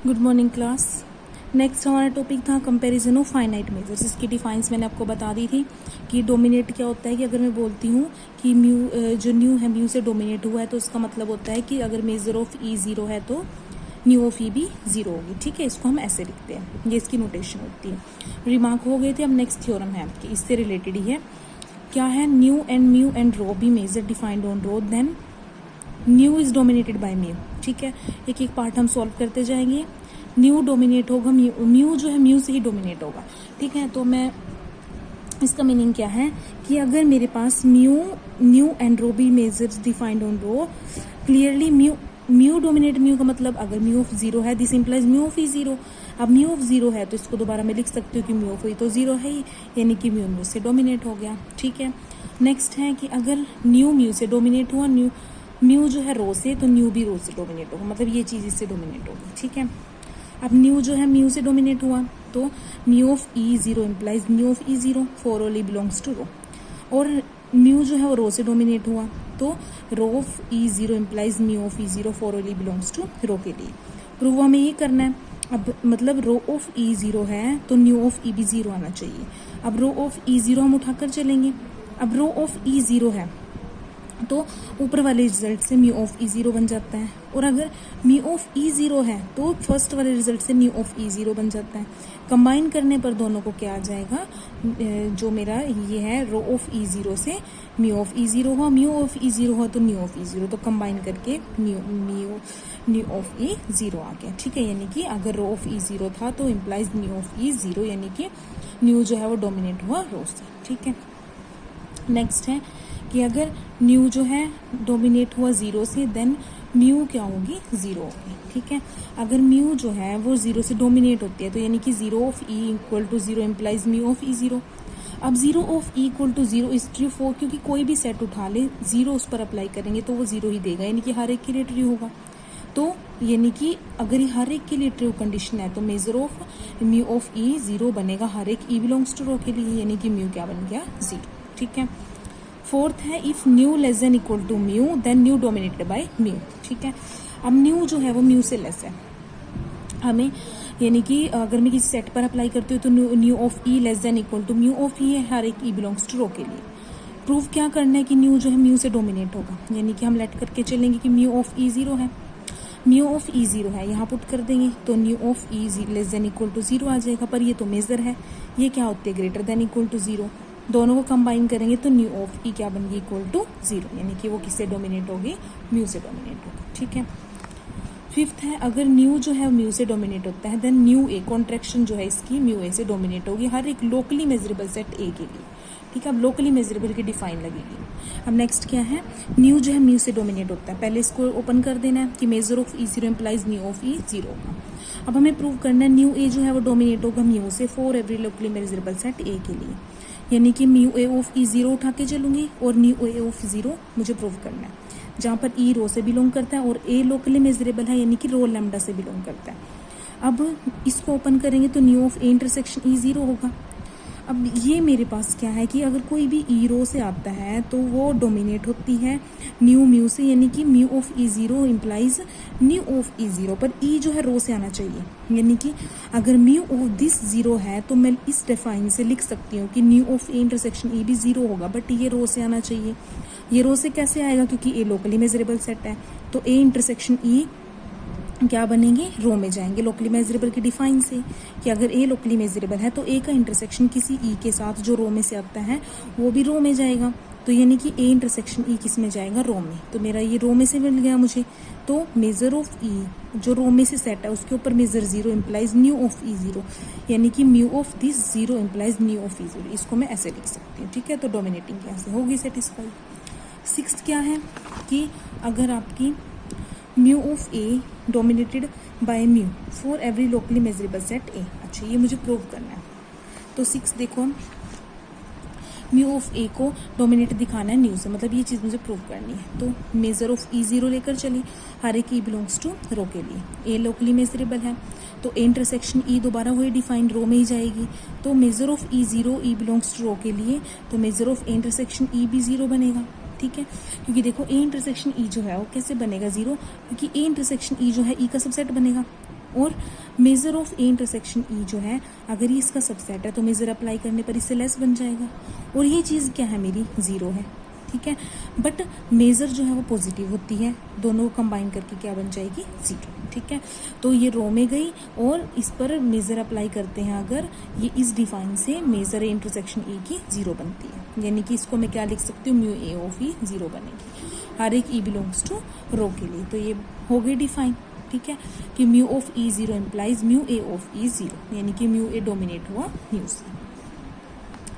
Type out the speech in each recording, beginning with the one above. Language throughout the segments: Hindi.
Good morning class. नेक्स्ट हमारा टॉपिक था कंपैरिजन ऑफ फाइनाइट मेजर्स। इसकी डिफाइंस मैंने आपको बता दी थी कि डोमिनेट क्या होता है कि अगर मैं बोलती हूँ कि म्यू जो न्यू है म्यू से डोमिनेट हुआ है तो उसका मतलब होता है कि अगर मेजर ऑफ ई ज़ीरो है तो न्यू ऑफ ई भी ज़ीरो होगी। ठीक है, इसको हम ऐसे लिखते हैं, ये इसकी नोटेशन होती है। रिमार्क हो गए थे। अब नेक्स्ट थ्योरम है आपकी, इससे रिलेटेड ही है। क्या है? Nu and mu and rho be measure defined on rho then nu is dominated by mu. ठीक है, एक एक पार्ट हम सॉल्व करते जाएंगे। न्यू डोमिनेट होगा, म्यू जो है म्यू से ही डोमिनेट होगा। ठीक है, तो मैं इसका मीनिंग क्या है कि अगर मेरे पास nu and rho be measures defined on rho, clearly mu dominate mu का मतलब अगर म्यू ऑफ जीरो है this implies mu of E zero. अब म्यू ऑफ जीरो है तो इसको दोबारा मैं लिख सकती हूँ कि म्यू ऑफ ई तो जीरो है ही, यानी कि म्यू से डोमिनेट हो गया। ठीक है, नेक्स्ट है कि अगर न्यू म्यू से डोमिनेट हुआ, म्यू जो है रो से, तो न्यू भी रो से डोमिनेट होगा, मतलब ये चीज इससे डोमिनेट होगी। ठीक है, अब न्यू जो है म्यू से डोमिनेट हुआ तो mu of E zero implies mu of E zero for only belongs to rho. और म्यू जो है वो रो से डोमिनेट हुआ तो rho of E zero implies mu of E zero for only belongs to rho के लिए प्रूव हमें ये करना है। अब मतलब रो ऑफ ई जीरो है तो न्यू ऑफ ई भी जीरो आना चाहिए। अब रो ऑफ ई जीरो हम उठाकर चलेंगे। अब रो ऑफ ई जीरो है तो ऊपर वाले रिजल्ट से म्यू ऑफ ई जीरो बन जाता है, और अगर म्यू ऑफ ई जीरो है तो फर्स्ट वाले रिजल्ट से म्यू ऑफ ई जीरो बन जाता है। कंबाइन करने पर दोनों को क्या आ जाएगा, जो मेरा ये है रो ऑफ ई जीरो से म्यू ऑफ ई जीरो हुआ, म्यू ऑफ ई जीरो हुआ तो न्यू ऑफ ई जीरो, तो कंबाइन करके न्यू ऑफ ई जीरो आ गया। ठीक है, यानी कि अगर रो ऑफ ई जीरो था तो implies nu of E zero, यानी कि न्यू जो है वो डोमिनेट हुआ रो से। ठीक है, नेक्स्ट है कि अगर न्यू जो है डोमिनेट हुआ जीरो से देन म्यू क्या होगी, जीरो होगी। ठीक है, अगर म्यू जो है वो जीरो से डोमिनेट होती है तो यानी कि zero of E equal to zero implies mu of E zero. अब zero of E equal to zero is true for, क्योंकि कोई भी सेट उठा ले जीरो उस पर अप्लाई करेंगे तो वो जीरो ही देगा, यानी कि हर एक के लिए ट्रू होगा। तो यानी कि अगर ये हर एक के लिए ट्रू कंडीशन है तो measure of mu of E zero बनेगा हर एक ई बिलोंग्स टू रो के लिए, यानी कि म्यू क्या बन गया, जीरो। ठीक है, फोर्थ है if nu less than equal to mu then nu dominated by mu. ठीक है, अब न्यू जो है वो म्यू से लेस है हमें, यानी कि अगर मैं किसी सेट पर अप्लाई करती हूँ तो nu of E less than equal to mu of E है हर एक ई बिलोंग्स टू रो के लिए। प्रूव क्या करना है कि न्यू जो है म्यू से डोमिनेट होगा, यानी कि हम लेट करके चलेंगे कि म्यू ऑफ ई जीरो है, म्यू ऑफ ई जीरो है, यहाँ पुट कर देंगे तो nu of E less than equal to zero आ जाएगा। पर ये तो मेजर है, ये क्या होते हैं, greater than equal to zero. दोनों को कंबाइन करेंगे तो न्यू ऑफ ई क्या बन गई, इक्वल टू जीरो, यानी कि वो किससे डोमिनेट होगी, म्यू से डोमिनेट होगी। ठीक है, फिफ्थ है अगर न्यू जो है म्यू से डोमिनेट होता है देन न्यू ए कॉन्ट्रैक्शन जो है इसकी म्यू ए से डोमिनेट होगी हर एक लोकली मेजरेबल सेट ए के लिए। ठीक है, अब लोकली मेजरेबल की डिफाइन लगेगी। अब नेक्स्ट क्या है, न्यू जो है म्यू से डोमिनेट होता है, पहले इसको ओपन कर देना है कि measure of E zero implies nu of E zero होगा। अब हमें प्रूव करना है न्यू ए जो है वो डोमिनेट होगा म्यू से for every locally measurable set ए के लिए, यानी कि mu A of E zero उठा के चलूंगी और न्यू ए ऑफ जीरो मुझे प्रूव करना है, जहां पर ई रो से बिलोंग करता है और ए लोकली मेजरेबल है, यानी कि रो लैम्डा से बिलोंग करता है। अब इसको ओपन करेंगे तो nu of A intersection E zero होगा। अब ये मेरे पास क्या है कि अगर कोई भी ई रो से आता है तो वो डोमिनेट होती है न्यू म्यू से, यानी कि mu of E zero implies nu of E zero, पर ई जो है रो से आना चाहिए, यानी कि अगर म्यू ऑफ दिस जीरो है तो मैं इस डिफाइन से लिख सकती हूँ कि new of A intersection E भी जीरो होगा, बट ये रो से आना चाहिए। ये रो से कैसे आएगा, क्योंकि ए लोकली मेजरेबल सेट है, तो ए इंटरसेक्शन ई क्या बनेंगे, रो में जाएंगे लोकली मेजरेबल की डिफाइन से, कि अगर ए लोकली मेजरेबल है तो ए का इंटरसेक्शन किसी ई के साथ जो रो में से आता है वो भी रो में जाएगा, तो यानी कि ए इंटरसेक्शन ई किस में जाएगा, रो में। तो मेरा ये रो में से मिल गया मुझे, तो मेजर ऑफ ई जो रो में से सेट है उसके ऊपर measure zero implies nu of E zero, यानी कि mu of this zero implies nu of E zero, इसको मैं ऐसे लिख सकती हूँ। ठीक है, तो डोमिनेटिंग कैसे होगी, सेटिस्फाई। सिक्स्थ क्या है कि अगर आपकी mu of A dominated by mu for every locally measurable set ए, अच्छा ये मुझे प्रूव करना है। तो 6 देखो, म्यू ऑफ ए को डोमिनेट दिखाना है न्यू से, मतलब ये चीज़ मुझे प्रूव करनी है। तो मेजर ऑफ ई जीरो लेकर चली, हर एक ई बिलोंग्स टू रो के लिए, ए लोकली मेजरेबल है तो ए इंटरसेक्शन ई दोबारा वही डिफाइंड रो में ही जाएगी, तो measure of E zero E belongs to rho के लिए, तो measure of A intersection E भी जीरो बनेगा। ठीक है, क्योंकि देखो ए इंटरसेक्शन ई जो है वो कैसे बनेगा, जीरो, क्योंकि ए इंटरसेक्शन ई जो है ई का सबसेट बनेगा, और मेजर ऑफ ए इंटरसेक्शन ई जो है, अगर ये इसका सबसेट है तो मेजर अप्लाई करने पर इससे लेस बन जाएगा, और ये चीज़ क्या है मेरी 0 है, ठीक है। बट मेजर जो है वो पॉजिटिव होती है, दोनों को कंबाइन करके क्या बन जाएगी 0, ठीक है। तो ये रो में गई और इस पर मेजर अप्लाई करते हैं अगर, ये इस डिफाइन से मेजर ए इंटरसेक्शन ई की 0 बनती है, यानी कि इसको मैं क्या लिख सकती हूँ, म्यू ए ऑफ ई 0 बनेगी हर एक ई बिलोंग्स टू रो के लिए। तो ये हो गई डिफाइन, ठीक है, कि mu of E 0 implies mu A of E 0, यानी कि म्यू ए डोमिनेट हुआ म्यू से।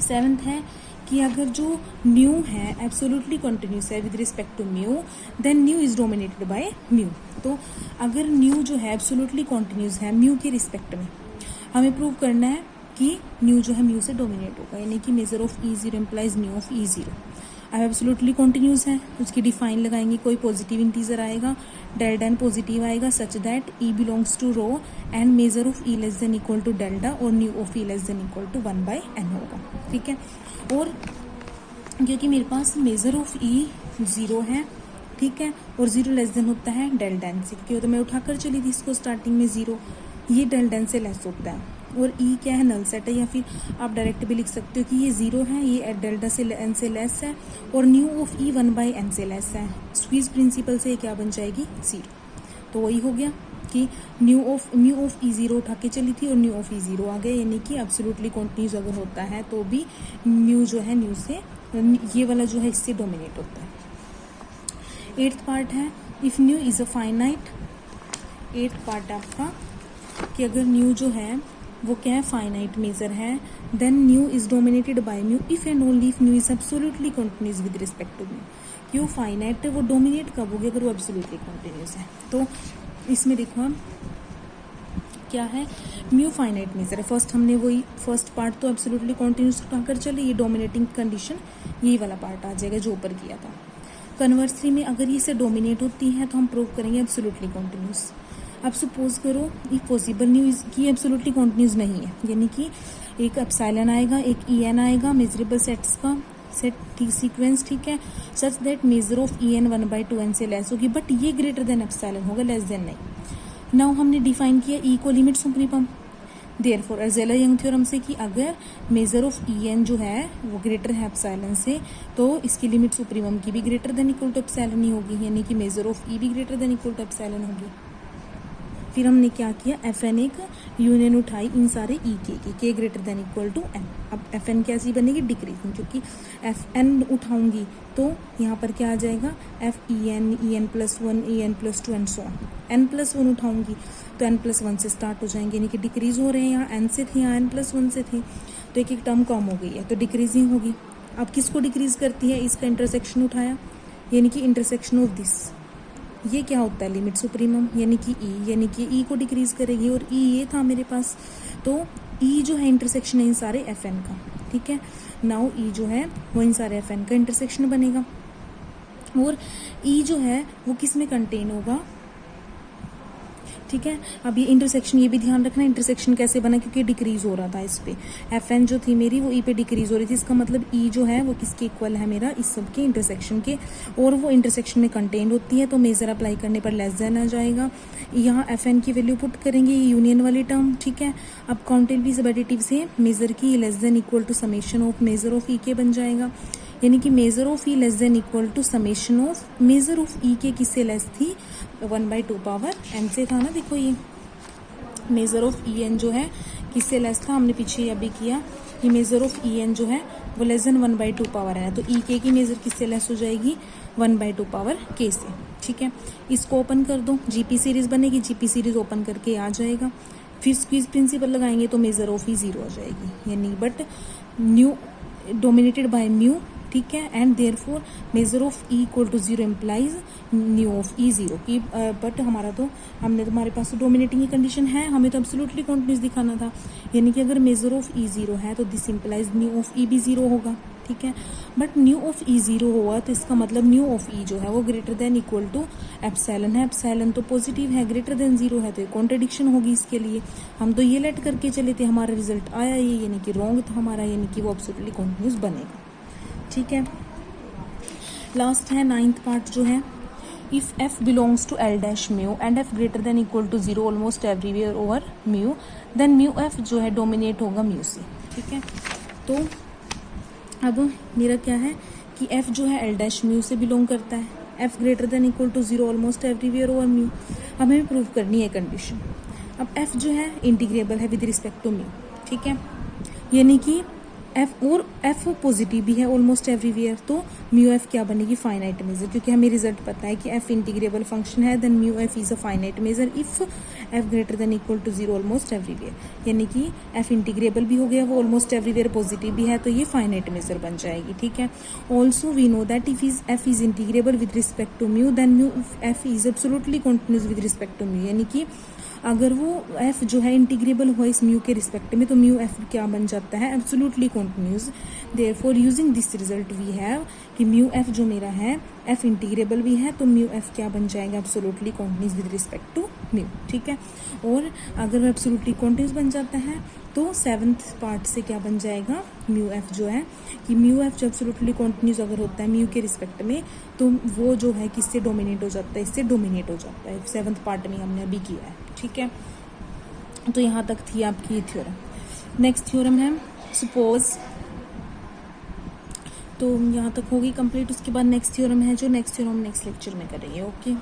7th है कि अगर जो म्यू है एब्सोल्युटली कंटिन्यूस है with respect to mu, then mu is dominated by mu. तो अगर म्यू जो है एब्सोल्युटली कंटिन्यूस है म्यू के रिस्पेक्ट में, हमें प्रूव करना है कि म्यू जो है म्यू से डोमिनेट होगा, यानी कि measure of E 0 implies mu of E 0। अब एब्सोल्युटली कंटिन्यूस है, उसकी डिफाइन लगाएंगे, कोई पॉजिटिव इंटीजर आएगा, डेल्टा एन पॉजिटिव आएगा such that E belongs to rho and measure of E less than equal to delta और mu of E less than equal to 1/n होगा, ठीक है। और क्योंकि मेरे पास मेजर ऑफ ई 0 है, ठीक है, और 0 लेस देन होता है डेल्टा एन से, क्योंकि तो मैं उठाकर चली थी इसको स्टार्टिंग में 0, ये डेल्टा एन से लेस होता है, और ई क्या है, नल सेट है, या फिर आप डायरेक्ट भी लिख सकते हो कि ये 0 है, ये डेल्टा से एन से लेस है, और न्यू ऑफ ई 1/n से लेस है। स्क्वीज प्रिंसिपल से क्या बन जाएगी 0। तो वही हो गया कि म्यू ऑफ ई 0 उठा के चली थी और न्यू ऑफ ई 0 आ गया, यानी कि एब्सोल्युटली कंटिन्यूस अगर होता है तो भी म्यू जो है न्यू से, ये वाला जो है इससे डोमिनेट होता है। 8th पार्ट है if nu is a finite. 8th part आपका कि अगर न्यू जो है वो क्या है, फाइनाइट मेजर है, then nu is dominated by mu if and only if nu is absolutely continuous with respect to mu. क्यों फाइनाइट है वो डोमिनेट कब होगी, अगर वो एब्सोल्युटली कंटिन्यूस है। तो इसमें देखो हम क्या है, म्यू फाइनाइट मेजर है। फर्स्ट पार्ट तो एब्सोल्युटली कंटिन्यूस उठाकर चले, ये डोमिनेटिंग कंडीशन यही वाला पार्ट आ जाएगा जो ऊपर किया था। कन्वर्सली में अगर ये से डोमिनेट होती है तो हम प्रूव करेंगे एब्सोल्युटली कंटिन्यूस। अब सपोज करो इफ पॉसिबल न्यू इज की एब्सोल्युटली कंटिन्यूस नहीं है, यानी कि एक एप्सिलॉन आएगा, एक ई एन आएगा, मेजरेबल सेट्स का सेट सीक्वेंस, ठीक है, such that measure of E N 1/2n से लेस होगी, बट ये ग्रेटर देन एप्सिलॉन होगा, लेस देन नहीं। नाउ हमने डिफाइन किया ई को limit supremum, therefore Arzela Young theorem से कि अगर मेजर ऑफ ई एन जो है वो ग्रेटर है एप्सिलॉन से, तो इसकी लिमिट सुप्रीमम की भी greater than equal to epsilon ही होगी, यानी कि मेजर ऑफ ई भी greater than equal to epsilon होगी। फिर हमने क्या किया, एफ एन एक यूनियन उठाई इन सारे ई के greater than equal to n. अब एफ एन कैसी बनेगी, डिक्रीजिंग, क्योंकि एफ एन उठाऊंगी तो यहाँ पर क्या आ जाएगा, f e n plus 1, e n plus 2 and so on. N plus 1 उठाऊंगी तो एन प्लस 1 से स्टार्ट हो जाएंगे, यानी कि डिक्रीज हो रहे हैं, यहाँ एन से थे, यहाँ एन प्लस 1 से थे, तो एक एक टर्म कम हो गई है, तो डिक्रीजिंग होगी। अब किसको डिक्रीज करती है, इसका इंटरसेक्शन उठाया, यानी कि इंटरसेक्शन ऑफ दिस, ये क्या होता है, लिमिट सुप्रीमम, यानी कि यानी कि ई को डिक्रीज करेगी, और ई ये था मेरे पास, तो ई जो है इंटरसेक्शन है इन सारे एफ एन का, ठीक है। नाउ ई जो है वो इन सारे एफ एन का इंटरसेक्शन बनेगा, और ई जो है वो किस में कंटेन होगा, ठीक है। अब ये इंटरसेक्शन, ये भी ध्यान रखना इंटरसेक्शन कैसे बना, क्योंकि डिक्रीज हो रहा था इस पे, एफ एन जो थी मेरी वो ई पे डिक्रीज हो रही थी, इसका मतलब ई जो है वो किसके इक्वल है, मेरा इस सब के इंटरसेक्शन के, और वो इंटरसेक्शन में कंटेन होती है, तो मेजर अप्लाई करने पर लेस देन आ जाएगा। यहाँ एफ एन की वैल्यू पुट करेंगे, ये यूनियन वाली टर्म, ठीक है। अब काउंटेबली सबएडिटिव से मेजर की less than equal to summation of measure of E के बन जाएगा, यानी कि measure of E less than equal to summation of measure of E के किससे लेस थी, 1/2 पावर एन से था ना। देखो ये मेजर ऑफ ई एन जो है किससे लेस था, हमने पीछे अभी किया, ये मेजर ऑफ ई एन जो है वो लेस देन 1/2 पावर एन है, तो ई के की मेजर किससे लेस हो जाएगी, 1/2 पावर के से, ठीक है। इसको ओपन कर दो, जीपी सीरीज बनेगी, जीपी सीरीज ओपन करके आ जाएगा, फिर स्क्वीज प्रिंसिपल लगाएंगे तो मेजर ऑफ ई 0 आ जाएगी, यानी but nu dominated by mu, ठीक है, and therefore measure of E equal to 0 implies nu of E 0 की, बट हमारा तो हमारे पास तो डोमिनेटिंग की कंडीशन है, हमें तो एब्सोल्युटली कंटिन्यूस दिखाना था, यानी कि अगर मेजर ऑफ ई 0 है तो this implies nu of E भी 0 होगा, ठीक है। बट न्यू ऑफ ई 0 हुआ तो इसका मतलब न्यू ऑफ ई जो है वो greater than equal to epsilon है, एप्सिलॉन तो पॉजिटिव है, ग्रेटर देन 0 है, तो कॉन्ट्रडिक्शन होगी इसके लिए। हम तो ये लेट करके चले थे, हमारा रिजल्ट आया ये, यानी कि रॉन्ग था हमारा, यानी कि वो एब्सोल्युटली कंटिन्यूस बनेगा, ठीक है। लास्ट है 9th पार्ट जो है, if f belongs to l dash mu and f greater than equal to 0 almost everywhere over mu, then mu f जो है डोमिनेट होगा म्यू से। ठीक है, तो अब मेरा क्या है कि एफ जो है एल डैश म्यू से बिलोंग करता है, f greater than equal to 0 almost everywhere over mu. अब हमें प्रूव करनी है कंडीशन। अब एफ जो है इंटीग्रेबल है विद रिस्पेक्ट टू म्यू। ठीक है, यानी कि एफ और एफ पॉजिटिव भी है ऑलमोस्ट एवरीवेयर, तो म्यू एफ क्या बनेगी, फाइनाइट मेजर, क्योंकि हमें रिजल्ट पता है कि एफ इंटीग्रेबल फंक्शन है, then mu f is a finite measure if f greater than equal to 0 almost everywhere. यानी कि एफ इंटीग्रेबल भी हो गया, वो ऑलमोस्ट एवरीवेयर पॉजिटिव भी है, तो ये फाइनाइट मेजर बन जाएगी। ठीक है, also we know that if is f is integrable with respect to mu, then mu f is absolutely continuous with respect to mu. यानी कि अगर वो एफ जो है इंटीग्रेबल हुआ इस म्यू के रिस्पेक्ट में, तो म्यू एफ क्या बन जाता है, absolutely continuous. Therefore using this result we have कि म्यू एफ जो मेरा है एफ इंटीग्रेबल भी है, तो म्यू एफ क्या बन जाएगा, absolutely continuous with respect to mu. ठीक है, और अगर वो एब्सोल्युटली कॉन्टिन्यूस बन जाता है तो 7th पार्ट से क्या बन जाएगा, म्यू एफ जो है कि म्यू एफ जो एब्सोल्युटली कॉन्टिन्यूस अगर होता है म्यू के रिस्पेक्ट में, तो वो जो है किससे डोमिनेट हो जाता है, इससे डोमिनेट हो जाता है। 7th पार्ट में हमने अभी किया है। ठीक है, तो यहाँ तक थी आपकी ये थ्योरम। नेक्स्ट थ्योरम है सपोज, तो यहाँ तक होगी कंप्लीट। उसके बाद नेक्स्ट थ्योरम है, जो नेक्स्ट थ्योरम नेक्स्ट लेक्चर में करेंगे। ओके।